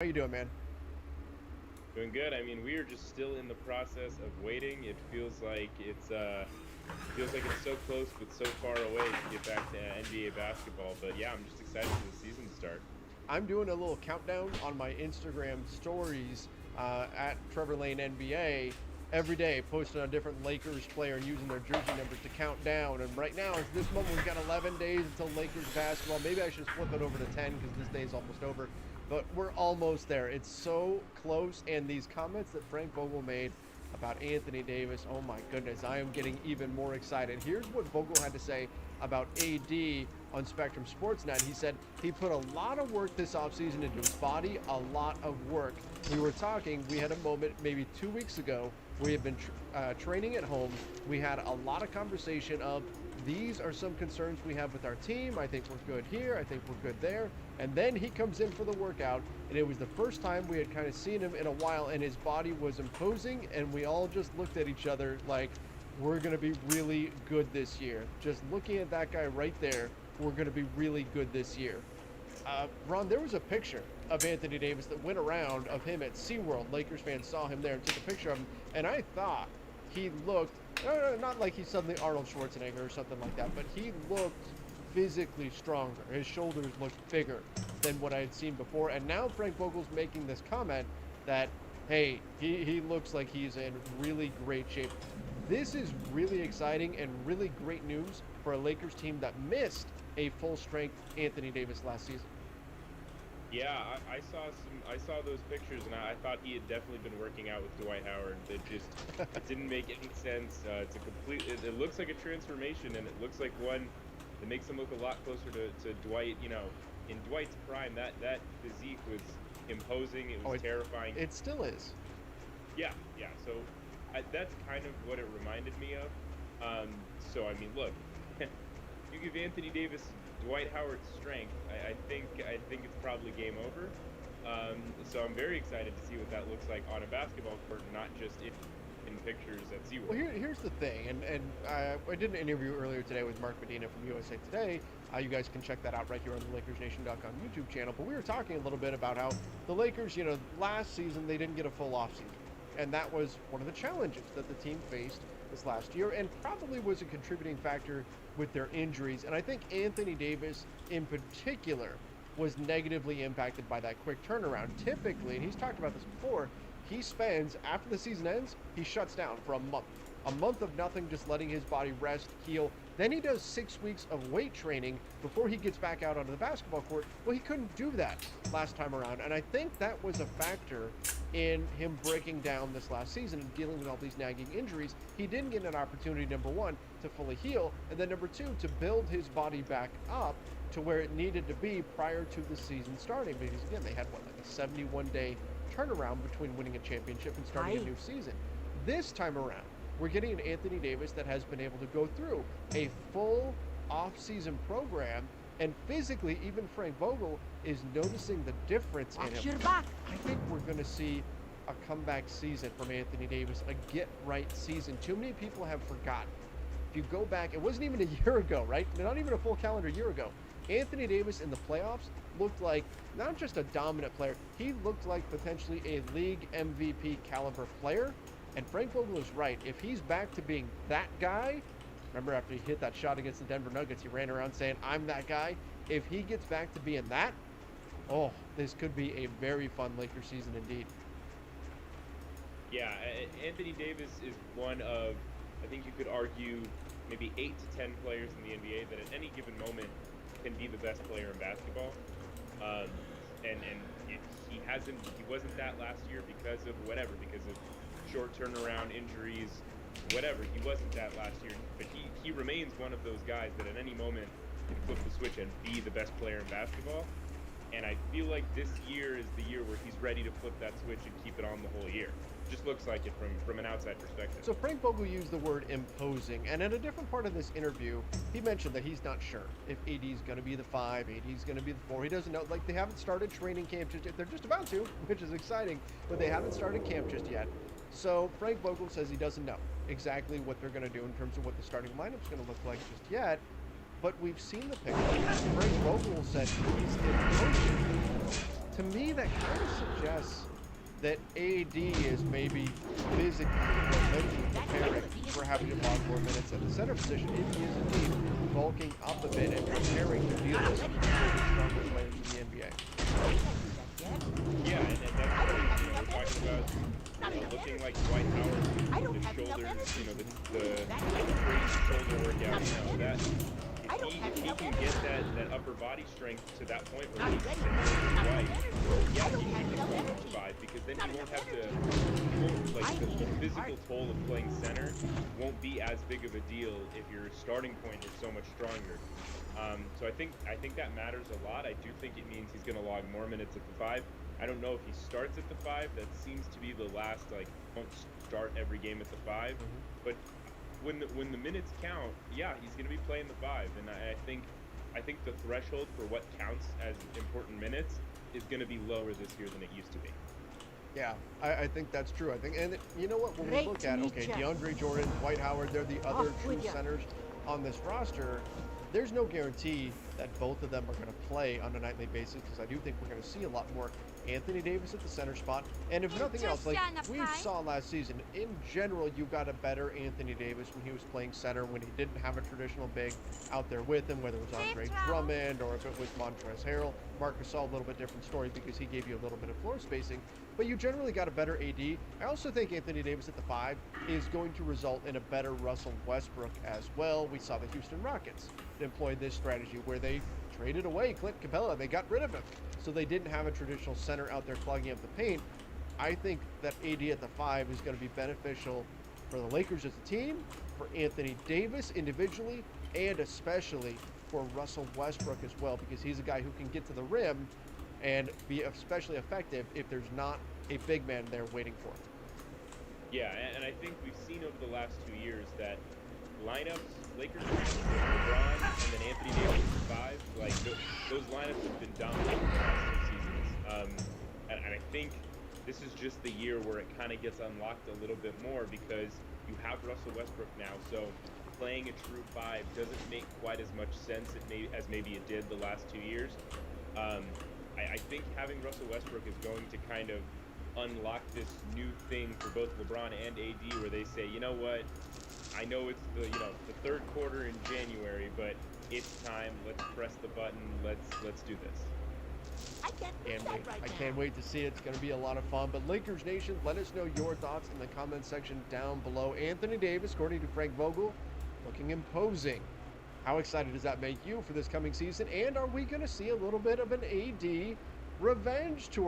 How you doing, man? Doing good. I mean, we are just still in the process of waiting. It feels like it's so close but so far away to get back to NBA basketball. But yeah, I'm just excited for the season to start. I'm doing a little countdown on my Instagram stories at Trevor Lane NBA every day, posting on different Lakers player and using their jersey numbers to count down. And right now, it's this moment, we've got 11 days until Lakers basketball. Maybe I should flip it over to 10 because this day is almost over. But we're almost there. It's so close. And these comments that Frank Vogel made about Anthony Davis, oh my goodness, I am getting even more excited. Here's what Vogel had to say about AD on Spectrum Sportsnet. He said he put a lot of work this offseason into his body, a lot of work. We had a moment maybe 2 weeks ago. We had been training at home. We had a lot of conversation of these are some concerns we have with our team. I think we're good here. I think we're good there. And then he comes in for the workout, and it was the first time we had kind of seen him in a while, and his body was imposing, and we all just looked at each other like, we're going to be really good this year. Just looking at that guy right there, we're going to be really good this year. Ron, there was a picture of Anthony Davis that went around of him at SeaWorld. Lakers fans saw him there and took a picture of him, and I thought he looked, not like he's suddenly Arnold Schwarzenegger or something like that, but he looked physically stronger. His shoulders looked bigger than what I had seen before, and now Frank Vogel's making this comment that, hey, he looks like he's in really great shape. This is really exciting and really great news for a Lakers team that missed a full strength Anthony Davis last season. Yeah, I saw those pictures, and I thought he had definitely been working out with Dwight Howard. It didn't make any sense. It looks like a transformation, and it looks like one that makes him look a lot closer to Dwight. You know, in Dwight's prime, that physique was imposing. It Oh, was terrifying. it still is. Yeah, yeah. So that's kind of what it reminded me of. So I mean, look, you give Anthony Davis Dwight Howard's strength, I think it's probably game over. So I'm very excited to see what that looks like on a basketball court, not just in pictures at Well, SeaWorld. here's the thing, and I did an interview earlier today with Mark Medina from USA Today. You guys can check that out right here on the LakersNation.com YouTube channel. But we were talking a little bit about how the Lakers, last season they didn't get a full offseason. And that was one of the challenges that the team faced this last year and probably was a contributing factor with their injuries. And I think Anthony Davis in particular was negatively impacted by that quick turnaround. Typically, and he's talked about this before, he spends, after the season ends, he shuts down for a month. A month of nothing, just letting his body rest, heal. Then he does 6 weeks of weight training before he gets back out onto the basketball court. Well, he couldn't do that last time around. And I think that was a factor in him breaking down this last season and dealing with all these nagging injuries. He didn't get an opportunity, number one, to fully heal, and then number two, to build his body back up to where it needed to be prior to the season starting. Because again, they had what, like a 71-day turnaround between winning a championship and starting a new season. This time around, we're getting an Anthony Davis that has been able to go through a full off-season program, and physically, even Frank Vogel is noticing the difference in him. Your back. I think we're going to see a comeback season from Anthony Davis, a get-right season. Too many people have forgotten. If you go back, it wasn't even a year ago, right? Not even a full calendar year ago. Anthony Davis in the playoffs looked like not just a dominant player, he looked like potentially a league MVP caliber player. And Frank Vogel is right. If he's back to being that guy, remember after he hit that shot against the Denver Nuggets, he ran around saying, I'm that guy. If he gets back to being that, oh, this could be a very fun Lakers season indeed. Yeah, Anthony Davis is one of, I think you could argue, maybe 8 to 10 players in the NBA that at any given moment can be the best player in basketball. He wasn't that last year because of whatever, because of short turnaround injuries, whatever. He wasn't that last year, but he remains one of those guys that at any moment can flip the switch and be the best player in basketball. And I feel like this year is the year where he's ready to flip that switch and keep it on the whole year. Just looks like it from an outside perspective. So Frank Vogel used the word imposing, and in a different part of this interview, he mentioned that he's not sure if AD is going to be the 5, AD is going to be the 4. He doesn't know. Like, they haven't started training camp just yet. They're just about to, which is exciting, but they haven't started camp just yet. So Frank Vogel says he doesn't know exactly what they're going to do in terms of what the starting lineup is going to look like just yet. But we've seen the picture. Frank Vogel said he's imposing to me, that kind of suggests that AD is maybe physically or mentally preparing for having to log more minutes at the center position if he is indeed bulking up a bit and preparing to deal with some of the strongest players in the NBA. Yeah, and that's what we're talking about. Looking like Dwight Howard, his shoulders, the crazy shoulder workout, that if he can get that upper body strength to that point where he's similar to Dwight, yeah, he can survive, because then he won't have to, the physical toll of playing center won't be as big of a deal if your starting point is so much stronger. So I think that matters a lot. I do think it means he's going to log more minutes at the 5. I don't know if he starts at the 5. That seems to be the last, won't start every game at the 5. But when the minutes count, yeah, he's going to be playing the 5. And I think the threshold for what counts as important minutes is going to be lower this year than it used to be. Yeah, I think that's true. I think, and you know what, when we look at, DeAndre Jordan, Dwight Howard, they're the other true centers on this roster. There's no guarantee that both of them are going to play on a nightly basis, because I do think we're going to see a lot more Anthony Davis at the center spot. And if nothing else, like we saw last season, in general, you got a better Anthony Davis when he was playing center, when he didn't have a traditional big out there with him, whether it was Andre Drummond or if it was Montrezl Harrell. Marc Gasol, a little bit different story because he gave you a little bit of floor spacing. But you generally got a better AD. I also think Anthony Davis at the 5 is going to result in a better Russell Westbrook as well. We saw the Houston Rockets employ this strategy where they traded away Clint Capella. They got rid of him. So they didn't have a traditional center out there clogging up the paint. I think that AD at the 5 is going to be beneficial for the Lakers as a team, for Anthony Davis individually, and especially for Russell Westbrook as well, because he's a guy who can get to the rim and be especially effective if there's not a big man there waiting for him. Yeah, and I think we've seen over the last 2 years that lineups, Lakers lineups with LeBron and then Anthony Davis at 5, those lineups have been dominant in the last 2 seasons. And I think this is just the year where it kind of gets unlocked a little bit more, because you have Russell Westbrook now, so playing a true 5 doesn't make quite as much sense as maybe it did the last 2 years. I think having Russell Westbrook is going to kind of unlock this new thing for both LeBron and AD, where they say, you know what, I know it's the 3rd quarter in January, but it's time. Let's press the button. Let's do this. I can't wait to see it. It's going to be a lot of fun. But Lakers Nation, let us know your thoughts in the comment section down below. Anthony Davis, according to Frank Vogel, looking imposing. How excited does that make you for this coming season? And are we going to see a little bit of an AD revenge tour?